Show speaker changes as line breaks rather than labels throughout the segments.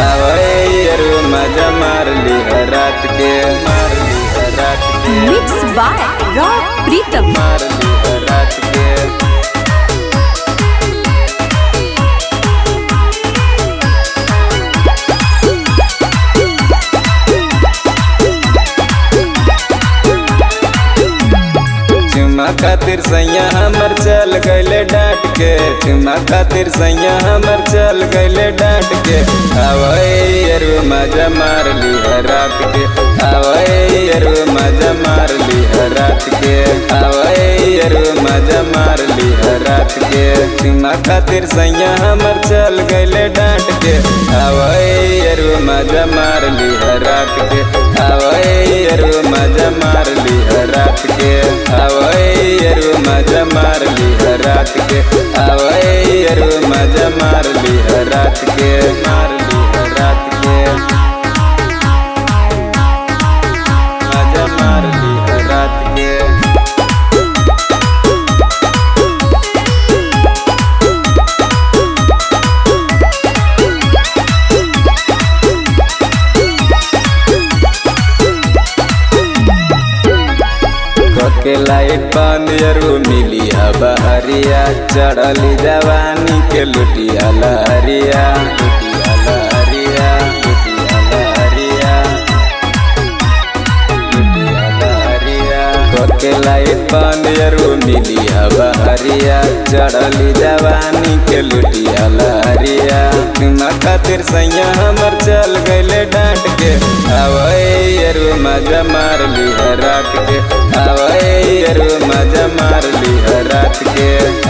अवैरू मजा मार ली रात के, मार ली रात के।
मिक्स बाय रॉक प्रीतम।
मार ली रात के। चुमा खातिर सैया हमर चल गइले डांट के, चुमा खातिर सैया हमर चल गइले डांट के। अवैरू मजा मार ली रात के, अवैरू मजा मार ली रात के, अवैरू मजा मार ली रात के। चुमा खातिर सैया हमर चल गइले डांट के, अवैरू मजा मार ली रात के, अवैरू मजा मार ली रात के, अवैरू मजा मार ली रात के, अवैरू मजा मार ली रात के, मार ली रात के। मजा मार ली रात के। के लाइट बंद यरू मिली बहरिया, चढ़ली जवानी के लुटिया लहरिया, लुटिया लहरिया, लुटिया लहरिया, लुटिया लहरिया। के लाइट बंद यरू मिली बहरिया, चढ़ली जवानी के लुटिया लहरिया। चुमा खातिर सैया हमर चल गइले डांट के, अवैरू मजा मार ली रात के, अवैरू मजा मार ली रात के,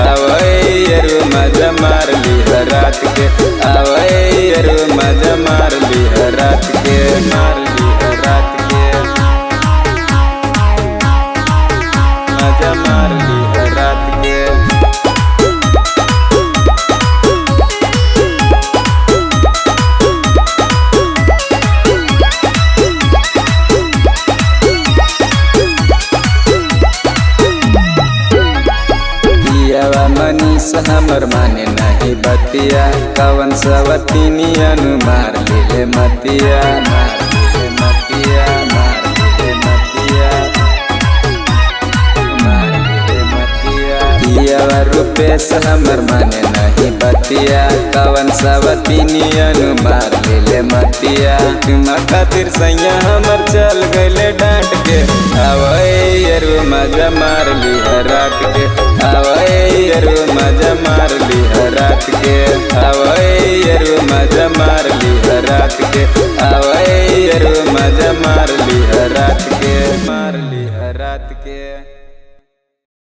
अवैरू मजा मार ली रात के, अवैरू मजा मार ली रात के, मार ली रात के। मजा मार ली रात के। मनीष हमर माने नहीं बतिया, कवन सवतीनिया नु मार ले मतिया, मार ले मतिया, मार ले मतिया, मार ले मतिया। दिया रुपेश हमर माने नहीं बतिया, कवन सवतीनिया नु मार ले मतिया। चुमा खातिर सैया हमर चल गइले डांट के, अवैरू मजा मार ली रात के, अवैरू मजा मार ली रात के, अवैरू मजा मार ली रात के, अवैरू मजा मार ली रात के, मार ली रात के।